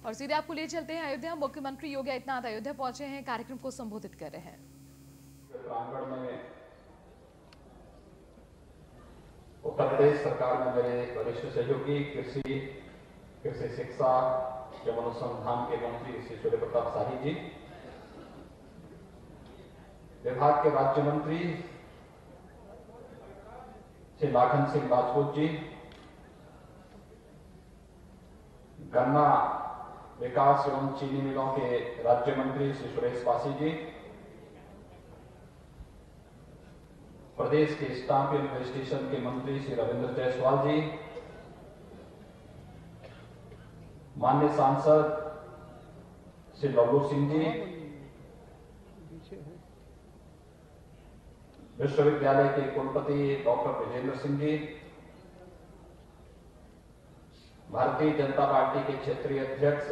और सीधे आपको ले चलते हैं अयोध्या। मुख्यमंत्री योगी आदित्यनाथ अयोध्या पहुंचे हैं, कार्यक्रम को संबोधित कर रहे हैं। प्रांगण में उत्तर प्रदेश सरकार में मेरे वरिष्ठ सहयोगी कृषि शिक्षा एवं अनुसंधान के मंत्री श्री सूर्य प्रताप शाही जी, विभाग के राज्य मंत्री श्री लाखन सिंह राजपूत जी, गन्ना विकास एवं चीनी मिलों के राज्य मंत्री श्री सुरेश पासी जी, प्रदेश के स्टाम्प एवं रजिस्ट्रेशन के मंत्री श्री रविंद्र जायसवाल जी, माननीय सांसद श्री लल्लू सिंह जी, विश्वविद्यालय के कुलपति डॉक्टर विजेंद्र सिंह जी, भारतीय जनता पार्टी के क्षेत्रीय अध्यक्ष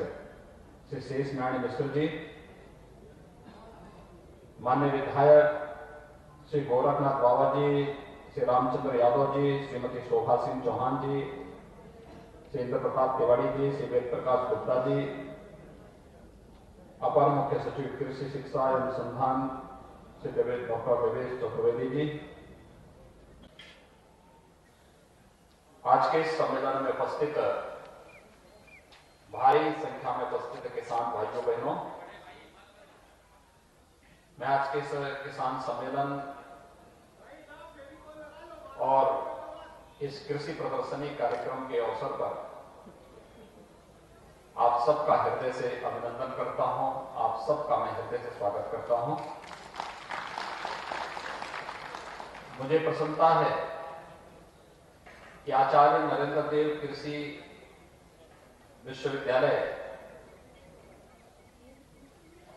श्री शेष नारायण मिश्र जी, माननीय विधायक श्री गोरखनाथ बाबा जी, श्री रामचंद्र यादव जी, श्रीमती शोभा सिंह चौहान जी, श्री इंद्र प्रताप तिवारी जी, श्री वेद प्रकाश गुप्ता जी, अपर मुख्य सचिव कृषि शिक्षा एवं अनुसंधान श्री डॉक्टर देवेश चतुर्वेदी जी, आज के इस सम्मेलन में उपस्थित भारी संख्या में उपस्थित किसान भाइयों बहनों, मैं आज के इस किसान सम्मेलन और इस कृषि प्रदर्शनी कार्यक्रम के अवसर पर आप सबका हृदय से अभिनंदन करता हूं, आप सबका मैं हृदय से स्वागत करता हूं। मुझे प्रसन्नता है कि आचार्य नरेंद्र देव कृषि विश्वविद्यालय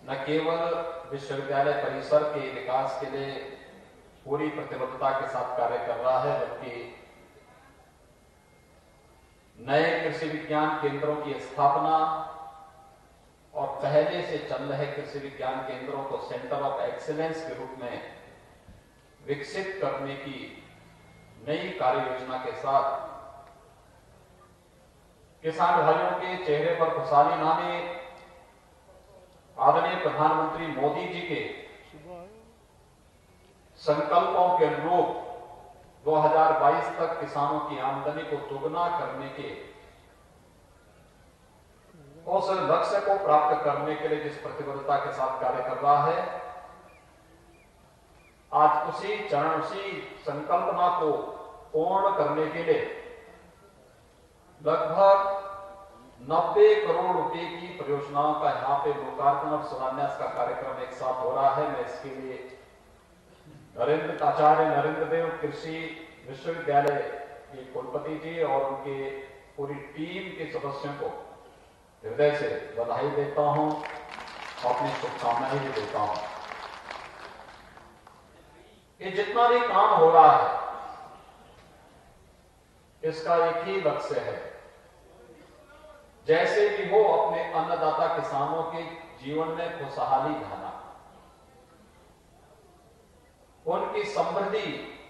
न केवल विश्वविद्यालय परिसर के विकास के लिए पूरी प्रतिबद्धता के साथ कार्य कर रहा है, बल्कि नए कृषि विज्ञान केंद्रों की स्थापना और पहले से चल रहे कृषि विज्ञान केंद्रों को सेंटर ऑफ एक्सीलेंस के रूप में विकसित करने की नई कार्य योजना के साथ किसान भाइयों के चेहरे पर खुशहाली लाने आदरणीय प्रधानमंत्री मोदी जी के संकल्पों के अनुरूप 2022 तक किसानों की आमदनी को दोगुना करने के उस लक्ष्य को प्राप्त करने के लिए जिस प्रतिबद्धता के साथ कार्य कर रहा है, आज उसी चरण, उसी संकल्पना को पूर्ण करने के लिए लगभग 90 करोड़ रुपए की परियोजनाओं का यहां पे लोकार्पण और शिलान्यास का कार्यक्रम एक साथ हो रहा है। मैं इसके लिए आचार्य नरेंद्र देव कृषि विश्वविद्यालय के कुलपति जी और उनके पूरी टीम के सदस्यों को हृदय से बधाई देता हूं, अपनी शुभकामनाएं भी देता हूं। ये जितना भी काम हो रहा है, इसका एक ही लक्ष्य है, जैसे भी हो अपने अन्नदाता किसानों के जीवन में खुशहाली लाना, उनकी समृद्धि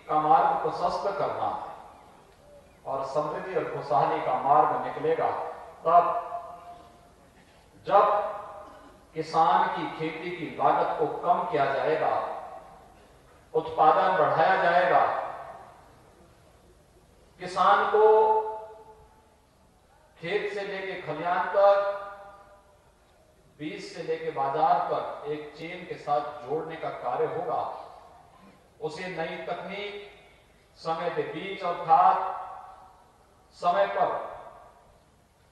का मार्ग प्रशस्त करना है। और समृद्धि और खुशहाली का मार्ग निकलेगा तब जब किसान की खेती की लागत को कम किया जाएगा, उत्पादन बढ़ाया जाएगा, किसान को खेत से लेके खलिहान तक, बीज से लेके बाजार तक एक चेन के साथ जोड़ने का कार्य होगा। उसे नई तकनीक, समय पे बीज और खाद, समय पर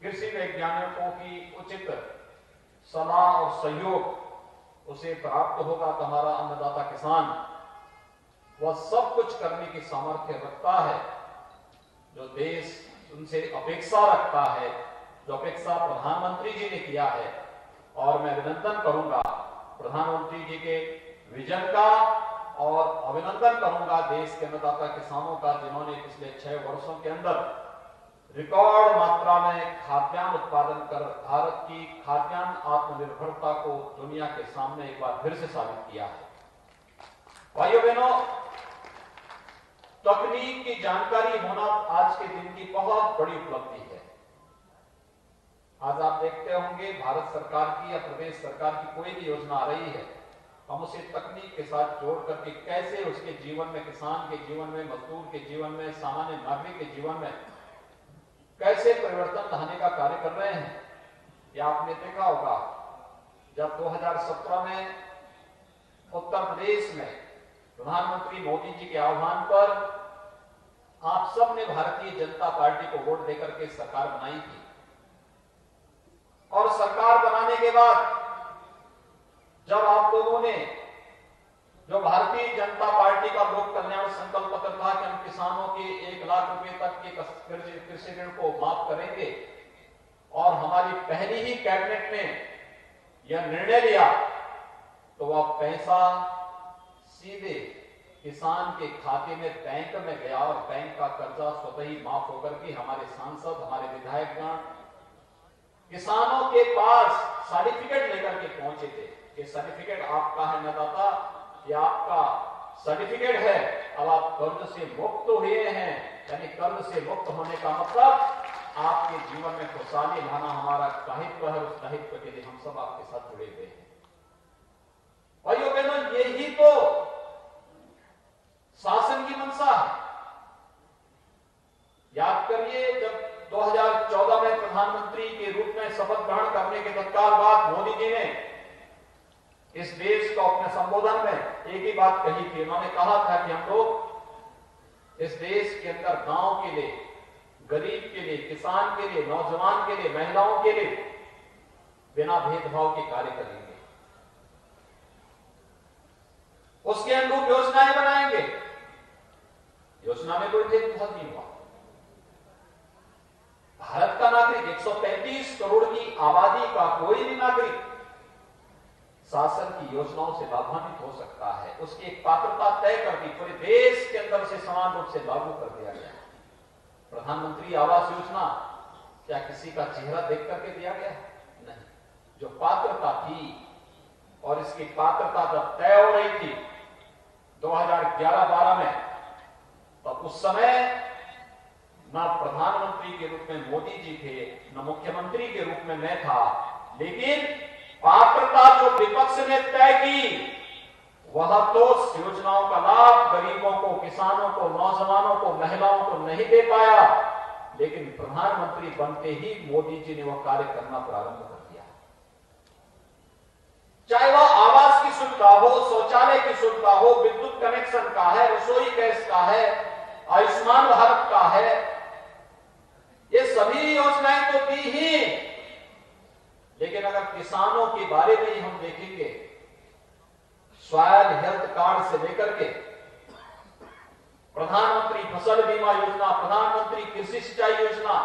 कृषि वैज्ञानिकों की उचित सलाह और सहयोग उसे प्राप्त होगा तो हमारा अन्नदाता किसान वह सब कुछ करने की सामर्थ्य रखता है जो देश उनसे अपेक्षा रखता है, जो अपेक्षा प्रधानमंत्री जी ने किया है। और मैं अभिनंदन करूंगा प्रधानमंत्री जी के विजन का और अभिनंदन करूंगा देश के अन्नदाता किसानों का, जिन्होंने पिछले 6 वर्षों के अंदर रिकॉर्ड मात्रा में खाद्यान्न उत्पादन कर भारत की खाद्यान्न आत्मनिर्भरता को दुनिया के सामने एक बार फिर से साबित किया है। भाइयों बहनों, तकनीक की जानकारी होना आज के दिन की बहुत बड़ी उपलब्धि है। आज आप देखते होंगे भारत सरकार की या प्रदेश सरकार की कोई भी योजना आ रही है, हम उसे तकनीक के साथ जोड़ करके कैसे उसके जीवन में, किसान के जीवन में, मजदूर के जीवन में, सामान्य नागरिक के जीवन में कैसे परिवर्तन लाने का कार्य कर रहे हैं। या आपने देखा होगा जब 2017 में उत्तर प्रदेश में प्रधानमंत्री मोदी जी के आह्वान पर आप सब ने भारतीय जनता पार्टी को वोट देकर के सरकार बनाई थी, और सरकार बनाने के बाद जब आप लोगों ने, जो भारतीय जनता पार्टी का लोक कल्याण संकल्प पत्र था कि हम किसानों के 1 लाख रुपए तक के कृषि ऋण को माफ करेंगे, और हमारी पहली ही कैबिनेट में यह निर्णय लिया, तो वह पैसा सीधे किसान के खाते में बैंक में गया और बैंक का कर्जा स्वतः ही माफ होकर के हमारे सांसद, हमारे विधायकगण किसानों के पास सर्टिफिकेट लेकर के पहुंचे थे कि सर्टिफिकेट आपका है अन्नदाता, ये आपका सर्टिफिकेट है, अब आप कर्ज से मुक्त हुए हैं। यानी कर्ज से मुक्त होने का मतलब आपके जीवन में खुशहाली लाना हमारा दायित्व है, उस दायित्व के लिए हम सब आपके साथ जुड़े हुए हैं। भाइयों बहनों, यही तो शासन की मंशा है। याद करिए जब 2014 में प्रधानमंत्री के रूप में शपथ ग्रहण करने के तत्काल बाद मोदी जी ने इस देश को अपने संबोधन में एक ही बात कही थी। उन्होंने कहा था कि हम लोग इस देश के अंदर गांव के लिए, गरीब के लिए, किसान के लिए, नौजवान के लिए, महिलाओं के लिए बिना भेदभाव के कार्य करेंगे, उसके अनुरूप योजनाएं बनाएंगे। योजना में कोई भेदभाव नहीं हुआ। भारत का नागरिक, 135 करोड़ की आबादी का कोई भी नागरिक शासन की योजनाओं से लाभान्वित हो सकता है। उसकी एक पात्रता तय कर दी, पूरे देश के अंदर से समान रूप से लागू कर दिया गया। प्रधानमंत्री आवास योजना क्या किसी का चेहरा देख करके दिया गया? नहीं। जो पात्रता थी, और इसकी पात्रता जब तय हो रही थी 2011-12 में, तब उस समय ना प्रधानमंत्री के रूप में मोदी जी थे, न मुख्यमंत्री के रूप में मैं था, लेकिन पात्रता जो विपक्ष ने तय की वह तो योजनाओं का लाभ गरीबों को, किसानों को, नौजवानों को, महिलाओं को नहीं दे पाया, लेकिन प्रधानमंत्री बनते ही मोदी जी ने वह कार्य करना प्रारंभ कर दिया। चाहे वह आवास की सुविधा हो, शौचालय की सुविधा हो, विद्युत कनेक्शन का है, रसोई गैस का है, आयुष्मान भारत का है, ये सभी योजनाएं तो दी ही। लेकिन अगर किसानों के बारे में ही हम देखेंगे, सॉयल हेल्थ कार्ड से लेकर के प्रधानमंत्री फसल बीमा योजना, प्रधानमंत्री कृषि सिंचाई योजना,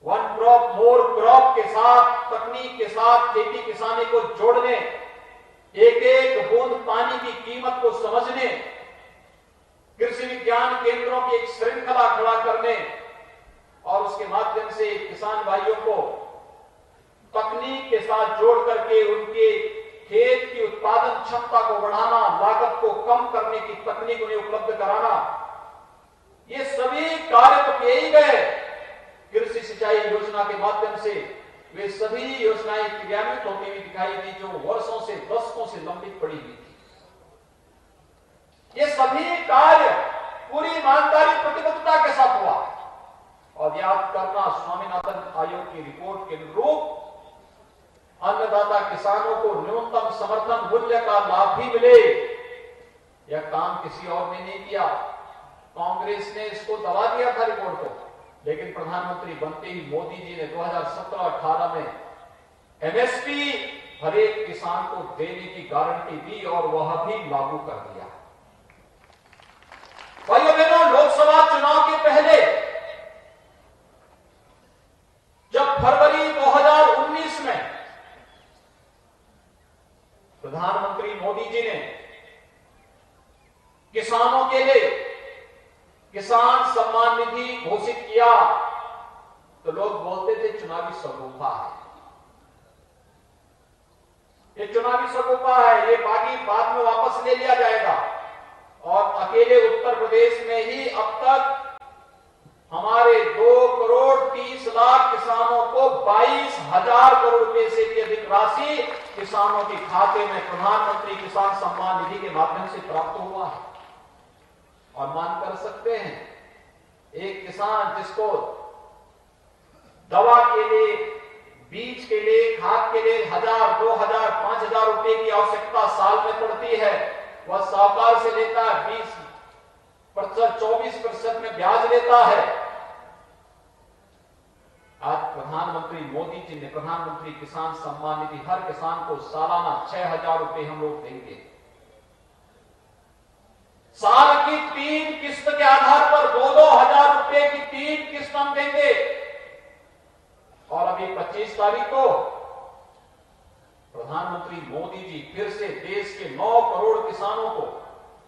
वन क्रॉप मोर क्रॉप के साथ, तकनीक के साथ खेती किसानी को जोड़ने, एक एक बूंद पानी की कीमत को समझने, कृषि विज्ञान केंद्रों की एक श्रृंखला खड़ा करने, और उसके माध्यम से किसान भाइयों को तकनीक के साथ जोड़ करके उनके खेत की उत्पादन क्षमता को बढ़ाना, लागत को कम करने की तकनीक उन्हें उपलब्ध कराना, ये सभी कार्य तो किए ही गए। कृषि सिंचाई योजना के माध्यम से वे सभी योजनाएं क्रियान्वित होती हुई दिखाई दी जो वर्षों से, दशकों से लंबित पड़ी हुई थी। ये सभी कार्य पूरी ईमानदारी, प्रतिबद्धता के साथ हुआ। और याद करना, स्वामीनाथन आयोग की रिपोर्ट के अनुरूप अन्नदाता किसानों को न्यूनतम समर्थन मूल्य का लाभ भी मिले, यह काम किसी और ने नहीं किया। कांग्रेस ने इसको दबा दिया था रिपोर्ट को, लेकिन प्रधानमंत्री बनते ही मोदी जी ने 2017-18 में एमएसपी हर एक किसान को देने की गारंटी दी और वह भी लागू कर दिया। भाइयों बहनों, लोकसभा चुनाव के पहले जब फरवरी 2019 में प्रधानमंत्री मोदी जी ने किसानों के लिए किसान सम्मान निधि घोषित किया, तो लोग बोलते थे चुनावी सगोफा है, ये चुनावी सगोफा है, ये बाकी बाद में वापस ले लिया जाएगा। और अकेले उत्तर प्रदेश में ही अब तक हमारे 2 करोड़ करोड़ 30 लाख किसानों को 22,000 करोड़ रुपए से भी अधिक राशि किसानों के खाते में प्रधानमंत्री किसान सम्मान निधि के माध्यम से प्राप्त हुआ है। और मान कर सकते हैं, एक किसान जिसको दवा के लिए, बीज के लिए, खाद के लिए 1,000, 2,000, 5,000 रुपए की आवश्यकता साल में पड़ती है, वह साहूकार से लेता है 20%, 24% में ब्याज लेता है। आज प्रधानमंत्री मोदी जी ने प्रधानमंत्री किसान सम्मान निधि हर किसान को सालाना 6,000 रुपए हम लोग देंगे। साल की 3 किस्त के आधार पर 2-2 हजार रुपए की 3 किस्त हम देंगे। और अभी 25 तारीख को प्रधानमंत्री मोदी जी फिर से देश के 9 करोड़ किसानों को,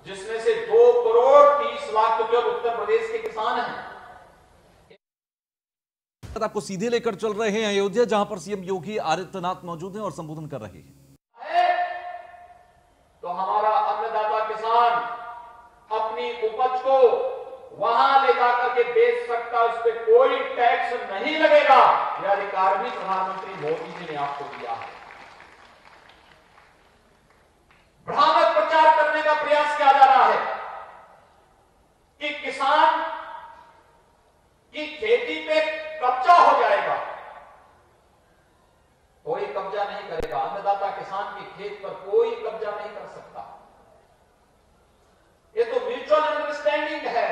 जिसमें से 2 करोड़ 30 लाख तो केवल उत्तर प्रदेश के किसान हैं, आपको सीधे लेकर चल रहे हैं अयोध्या, जहां पर सीएम योगी आदित्यनाथ मौजूद हैं और संबोधन कर रहे हैं। तो हमारा अन्नदाता किसान अपनी उपज को वहां ले जाकर के बेच सकता, उस पर कोई टैक्स नहीं लगेगा। यह अधिकार भी प्रधानमंत्री मोदी जी ने आपको दिया है। भ्रामक प्रचार करने का प्रयास किया जा रहा है कि किसान की खेती पे कब्जा हो जाएगा। कोई कब्जा नहीं करेगा। अन्नदाता किसान की खेत पर कोई कब्जा नहीं कर सकता। ये तो म्यूचुअल अंडरस्टैंडिंग है।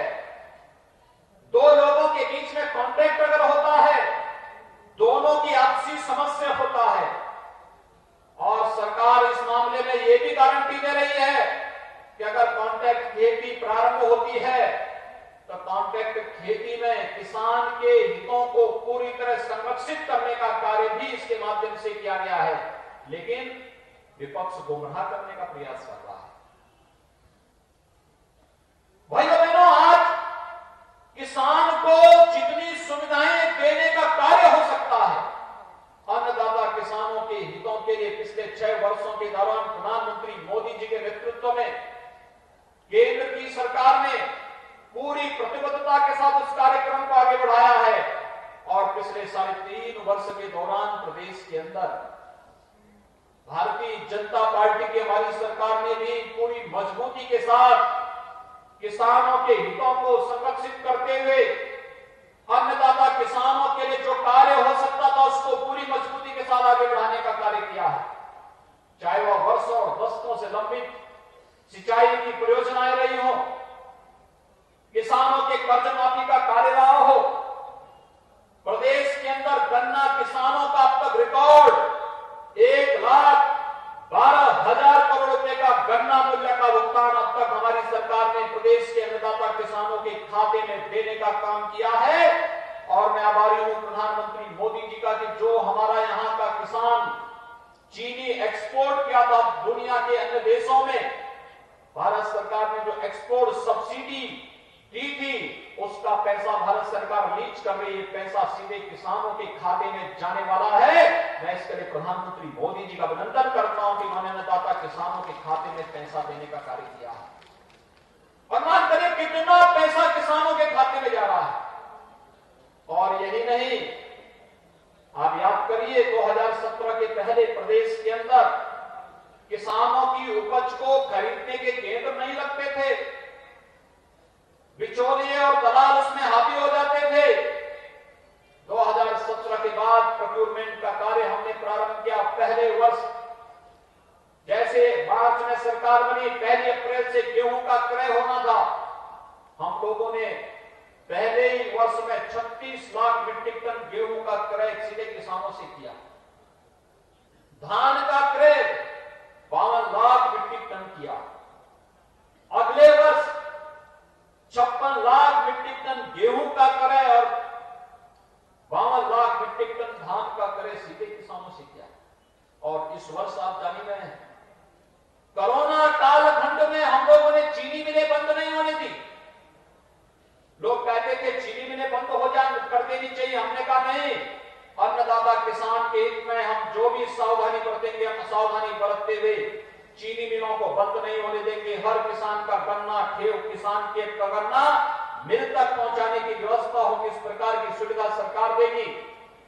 दो लोगों के बीच में कॉन्ट्रैक्ट अगर होता है, दोनों की आपसी समस्या होता है। और सरकार इस मामले में यह भी गारंटी दे रही है कि अगर कॉन्ट्रैक्ट खेती प्रारंभ होती है तो कॉन्ट्रैक्ट खेती में किसान के हितों को पूरी तरह संरक्षित करने का कार्य भी इसके माध्यम से किया गया है। लेकिन विपक्ष गुमराह करने का प्रयास कर रहा है। भाइयों बहनों, आज किसान को जितनी सुविधाएं देने का कार्य हो सकता है, अन्नदाता किसानों के हितों के लिए पिछले 6 वर्षों के दौरान प्रधानमंत्री मोदी जी के नेतृत्व में केंद्र की सरकार ने पूरी प्रतिबद्धता के साथ उस कार्यक्रम को आगे बढ़ाया है। और पिछले 3.5 वर्ष के दौरान प्रदेश के अंदर भारतीय जनता पार्टी की हमारी सरकार ने भी पूरी मजबूती के साथ किसानों के हितों को संरक्षित करते हुए अन्नदाता किसानों के लिए जो कार्य हो सकता था उसको पूरी मजबूती के साथ आगे बढ़ाने का कार्य किया है। चाहे वह वर्षों और दशकों से लंबित सिंचाई की परियोजनाएं रही हो, किसानों के कर्ज माफी का कार्य रहा हो, प्रदेश के अंदर गन्ना किसानों का अब तक रिकॉर्ड 1,12,000 करोड़ रुपए का गन्ना मूल्य का भुगतान अब तक हमारी सरकार ने प्रदेश के अन्नदाता किसानों के खाते में देने का काम किया है। और मैं आभारी हूं प्रधानमंत्री मोदी जी का कि जो हमारा यहां का किसान चीनी एक्सपोर्ट किया था दुनिया के अन्य देशों में, भारत सरकार ने जो एक्सपोर्ट सब्सिडी दी थी उसका पैसा भारत सरकार लीज कर रही है। पैसा सीधे किसानों के खाते में जाने वाला है। मैं इसके लिए प्रधानमंत्री मोदी जी का अभिनंदन करता हूं कि उन्होंने अन्नदाता किसानों के खाते में पैसा देने का कार्य किया है। और मान करिए कितना पैसा किसानों के खाते में जा रहा है। और यही नहीं, आप याद करिए 2017 के पहले प्रदेश के अंदर किसानों की उपज को खरीदने के केंद्र नहीं लगते थे, बिचौलिए और दलाल उसमें हावी हो जाते थे। 2017 के बाद प्रोक्योरमेंट का कार्य हमने प्रारंभ किया। पहले वर्ष जैसे मार्च में सरकार बनी, 1 अप्रैल से गेहूं का क्रय होना था, हम लोगों ने पहले ही वर्ष में 36 लाख मीट्रिक टन गेहूं का क्रय सीधे किसानों से किया। धान का क्रय 52 लाख मीट्रिक टन किया। अगले वर्ष 56 लाख मीट्रिक टन गेहूं का क्रय और 52 लाख मीट्रिक टन धान का क्रय सीधे किसानों से किया। और इस वर्ष आप जान ही रहे हैं, कोरोना कालखंड में हम लोगों ने चीनी मिलें बंद नहीं होने दी। लोग कहते थे चीनी मिलें बंद हो जाए, कर देनी चाहिए। हमने कहा नहीं, अन्नदाता किसान के हित में हम जो भी सावधानी बरतेंगे, हम सावधानी बरतते हुए चीनी मिलों को बंद नहीं होने देंगे। हर किसान का गन्ना, किसान के गन्ना मिल तक पहुंचाने की व्यवस्था होगी, इस प्रकार की सुविधा सरकार देगी।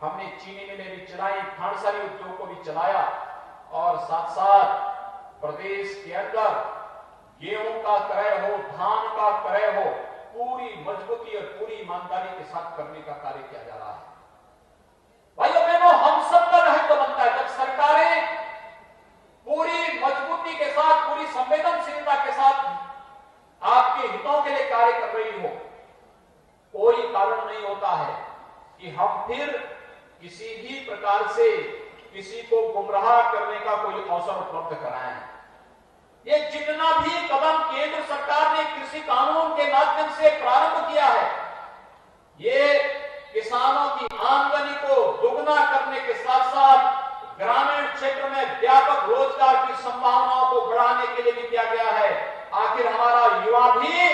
हमने चीनी मिलें भी चलाई, खांडसारी उद्योग को भी चलाया और साथ साथ प्रदेश के अंदर गेहूं का क्रय हो, धान का क्रय हो, पूरी मजबूती और पूरी ईमानदारी के साथ करने का कार्य किया जा रहा है। भाइयों बहनों, हम सबका दायित्व बनता है, जब सरकारें पूरी मजबूती के साथ, पूरी संवेदनशीलता के साथ आपके हितों के लिए कार्य कर रही हो, कोई कारण नहीं होता है कि हम फिर किसी भी प्रकार से किसी को गुमराह करने का कोई अवसर उपलब्ध कराएं। ये जितना भी कदम केंद्र सरकार ने कृषि कानून के माध्यम से प्रारंभ किया है, ये किसानों की आमदनी को दुगना करने के साथ साथ ग्रामीण क्षेत्र में व्यापक रोजगार की संभावनाओं को बढ़ाने के लिए भी किया गया है। आखिर हमारा युवा भी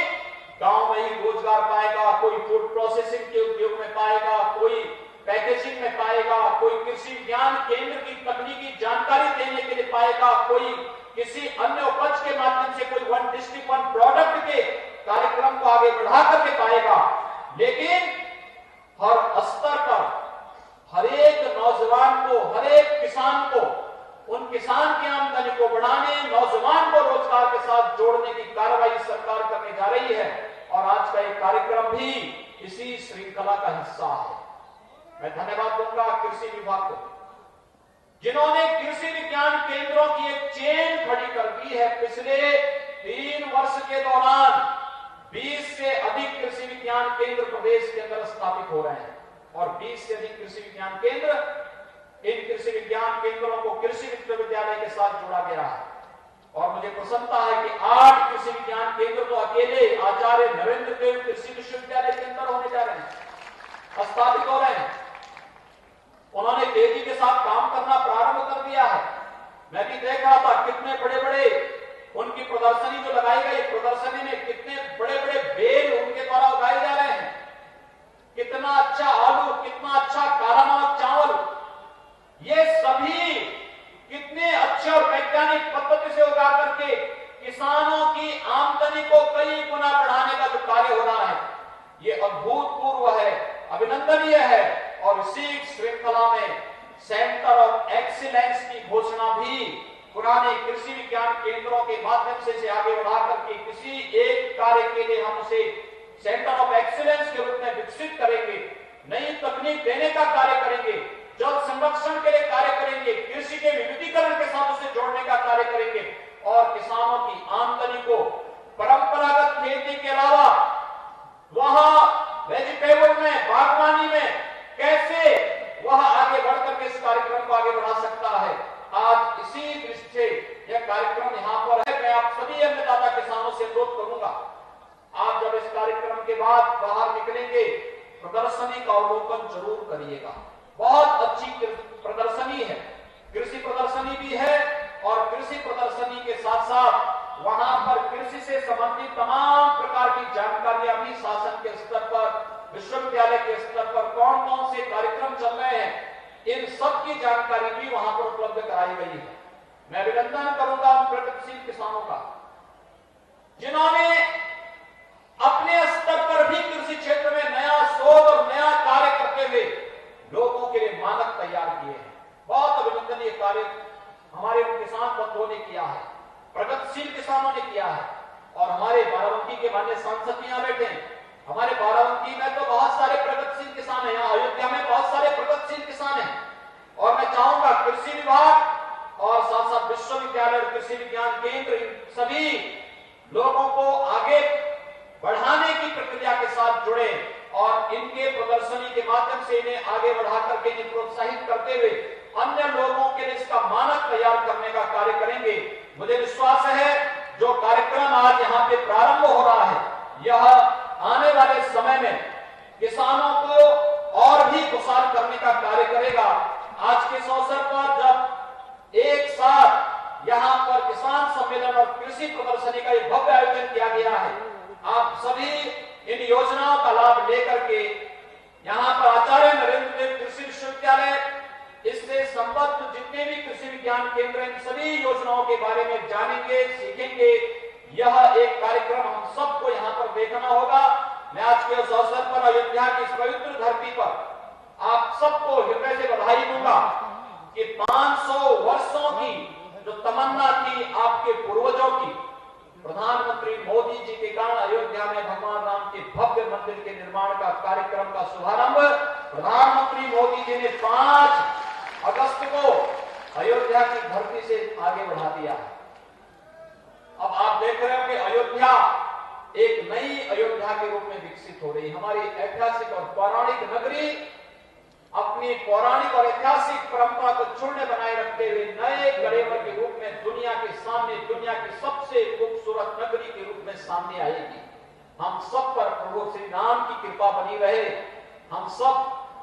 गांव में ही रोजगार पाएगा, कोई फूड प्रोसेसिंग के उद्योग में पाएगा, कोई पैकेजिंग में पाएगा, कोई कृषि विज्ञान केंद्र की तकनीकी जानकारी देने के लिए पाएगा, कोई किसी अन्य उपज के माध्यम से कोई वन डिस्ट्रिक्ट वन प्रोडक्ट के कार्यक्रम को आगे बढ़ा करके पाएगा। लेकिन हर स्तर पर हर एक नौजवान को, हर एक किसान को, उन किसान की आमदनी को बढ़ाने, नौजवान को रोजगार के साथ जोड़ने की कार्रवाई सरकार करने जा रही है और आज का एक कार्यक्रम भी इसी श्रृंखला का हिस्सा है। मैं धन्यवाद दूंगा कृषि विभाग को, जिन्होंने कृषि विज्ञान केंद्रों की एक चेन खड़ी कर दी है। पिछले 3 वर्ष के दौरान 20 से अधिक कृषि विज्ञान केंद्र प्रदेश के अंदर स्थापित हो रहे हैं और 20 से अधिक कृषि विज्ञान केंद्र, इन कृषि विज्ञान केंद्रों को कृषि विश्वविद्यालय के साथ जोड़ा गया है और मुझे प्रसन्नता है कि 8 कृषि विज्ञान केंद्र तो अकेले आचार्य नरेंद्र देव कृषि विश्वविद्यालय के अंदर होने जा रहे हैं, स्थापित हो रहे हैं। उन्होंने तेजी के साथ काम करना प्रारंभ कर दिया है। मैं भी देख रहा था कितने बड़े बड़े उनकी प्रदर्शनी जो लगाई गई, प्रदर्शनी में कितने बड़े बड़े बेल उनके द्वारा उगाए जा रहे हैं, कितना अच्छा आलू, कितना अच्छा काला नमक चावल, ये सभी कितने अच्छे और वैज्ञानिक पद्धति से उगा करके किसानों की आमदनी को कई गुना बढ़ाने का जो कार्य हो रहा है, ये अभूतपूर्व है, अभिनंदनीय है। और इसी श्रृंखला में सेंटर ऑफ एक्सीलेंस की घोषणा भी पुराने कृषि विज्ञान केंद्रों के माध्यम से आगे बढ़ा करके किसी एक कार्य के लिए हम उसे सेंटर ऑफ एक्सीलेंस के रूप में विकसित करेंगे, नई तकनीक देने का कार्य करेंगे, जल संरक्षण के लिए कार्य करेंगे, कृषि के विविधीकरण के साथ उसे जोड़ने का कार्य करेंगे और किसानों की आमदनी को परंपरागत खेती के अलावा वहां वेजिटेबल में, बागवानी में कैसे वह आगे बढ़कर के इस कार्यक्रम को आगे बढ़ा सकता है। आज इसी दृष्टि से यह कार्यक्रम यहाँ पर है। मैं आप सभी अन्नदाता किसानों से अनुरोध करूंगा, आप जब इस कार्यक्रम के बाद बाहर निकलेंगे प्रदर्शनी का अवलोकन जरूर करिएगा। बहुत अच्छी प्रदर्शनी है, कृषि प्रदर्शनी भी है और कृषि प्रदर्शनी के साथ साथ वहां पर कृषि से संबंधित तमाम प्रकार की जानकारियां भी शासन के स्तर पर, विश्वविद्यालय के स्तर पर कौन कौन से कार्यक्रम चल रहे हैं, इन सब की जानकारी भी वहां पर उपलब्ध कराई गई है। मैं अभिनंदन करूंगा उन प्रगतिशील किसानों का जिन्होंने अपने स्तर पर भी कृषि क्षेत्र में नया शोध और नया कार्य करते हुए लोगों के लिए मानक तैयार किए हैं। बहुत अभिनंदनीय कार्य हमारे किसान बंधुओं ने किया है, प्रगतिशील किसानों ने किया है और हमारे बाराबंकी के मान्य सांसद यहां बैठे हैं। हमारे बाराबंकी में तो बहुत सारे प्रगतिशील किसान हैं, यहाँ अयोध्या में बहुत सारे प्रगतिशील किसान हैं और मैं चाहूंगा कृषि विभाग और साथ साथ विश्वविद्यालय और कृषि विज्ञान केंद्र इन सभी लोगों को आगे बढ़ाने की प्रक्रिया के साथ जुड़े और इनके प्रदर्शनी के माध्यम से इन्हें आगे बढ़ा करके इन्हें प्रोत्साहित करते हुए अन्य लोगों के लिए इसका मानक तैयार करने का कार्य करेंगे। मुझे विश्वास है जो कार्यक्रम आज यहाँ पे प्रारंभ हो रहा है, यह आने वाले समय में किसानों को और भी खुशहाल करने का कार्य करेगा। आज के इस अवसर पर जब एक साथ यहाँ पर किसान सम्मेलन और कृषि प्रदर्शनी का एक भव्य आयोजन किया गया है, आप सभी इन योजनाओं का लाभ लेकर के यहाँ पर आचार्य नरेंद्र देव कृषि विश्वविद्यालय, इससे संबद्ध जितने भी कृषि विज्ञान केंद्र, इन सभी योजनाओं के बारे में जानेंगे, सीखेंगे। यह एक कार्यक्रम हम सबको यहाँ पर देखना होगा मैं आज के उस अवसर पर अयोध्या की इस पवित्र धरती पर आप सबको हृदय से बधाई दूंगा कि 500 वर्षों की जो तमन्ना थी आपके पूर्वजों की, प्रधानमंत्री मोदी जी के कारण अयोध्या में भगवान राम के भव्य मंदिर के निर्माण का कार्यक्रम का शुभारंभ प्रधानमंत्री मोदी जी ने 5 अगस्त को अयोध्या की धरती से आगे बढ़ा दिया है। अब आप देख रहे हो कि अयोध्या एक नई अयोध्या के रूप में विकसित हो रही। हमारी ऐतिहासिक और पौराणिक नगरी अपनी पौराणिक और ऐतिहासिक परंपरा को चूर्ण बनाए रखते हुए नए गढ़ेवर के रूप में दुनिया के सामने, दुनिया की सबसे खूबसूरत नगरी के रूप में सामने आएगी। हम सब पर प्रभु श्री राम की कृपा बनी रहे। हम सब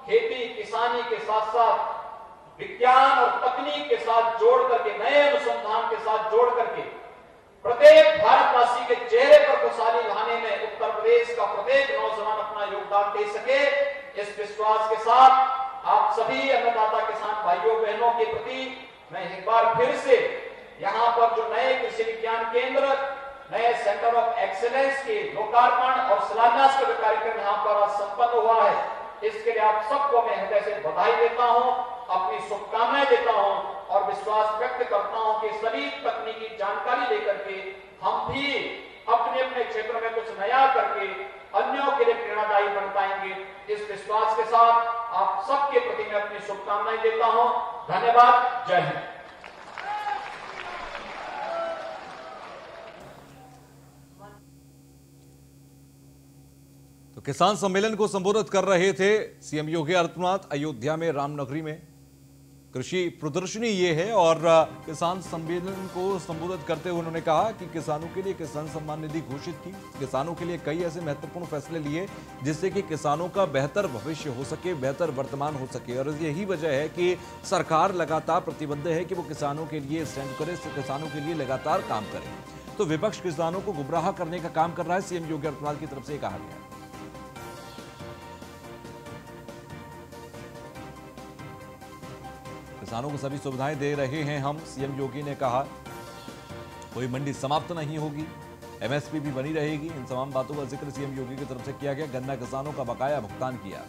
खेती किसानी के साथ साथ विज्ञान और तकनीक के साथ जोड़ करके, नए अनुसंधान के साथ जोड़ करके प्रत्येक भारतवासी के चेहरे पर खुशहाली लाने में उत्तर प्रदेश का प्रत्येक नौजवान अपना योगदान दे सके, इस विश्वास के साथ आप सभी अन्नदाता किसान भाइयों बहनों के प्रति मैं एक बार फिर से यहाँ पर जो नए कृषि विज्ञान केंद्र, नए सेंटर ऑफ एक्सीलेंस के लोकार्पण और शिलान्यास का कार्यक्रम यहाँ पर आज संपन्न हुआ है, इसके लिए आप सबको मैं हृदय से बधाई देता हूँ, अपनी शुभकामनाएं देता हूँ और विश्वास व्यक्त करता हूँ कि सभी तकनीकी जानकारी लेकर के हम भी अपने अपने क्षेत्र में कुछ नया करके अन्यों के लिए प्रेरणादायी बन पाएंगे। इस विश्वास के साथ आप सबके प्रति मैं अपनी शुभकामनाएं देता हूँ। धन्यवाद। जय हिंद। तो किसान सम्मेलन को संबोधित कर रहे थे सीएम योगी आदित्यनाथ अयोध्या में रामनगरी में। कृषि प्रदर्शनी ये है और किसान सम्मेलन को संबोधित करते हुए उन्होंने कहा कि किसानों के लिए किसान सम्मान निधि घोषित की, किसानों के लिए कई ऐसे महत्वपूर्ण फैसले लिए जिससे कि किसानों का बेहतर भविष्य हो सके, बेहतर वर्तमान हो सके। और यही वजह है कि सरकार लगातार प्रतिबद्ध है कि वो किसानों के लिए स्टैंड करे, किसानों के लिए लगातार काम करे। तो विपक्ष किसानों को गुमराह करने का काम कर रहा है, सीएम योगी आदित्यनाथ की तरफ से कहा गया। किसानों को सभी सुविधाएं दे रहे हैं हम, सीएम योगी ने कहा। कोई मंडी समाप्त नहीं होगी, एमएसपी भी बनी रहेगी। इन तमाम बातों का जिक्र सीएम योगी की तरफ से किया गया। गन्ना किसानों का बकाया भुगतान किया।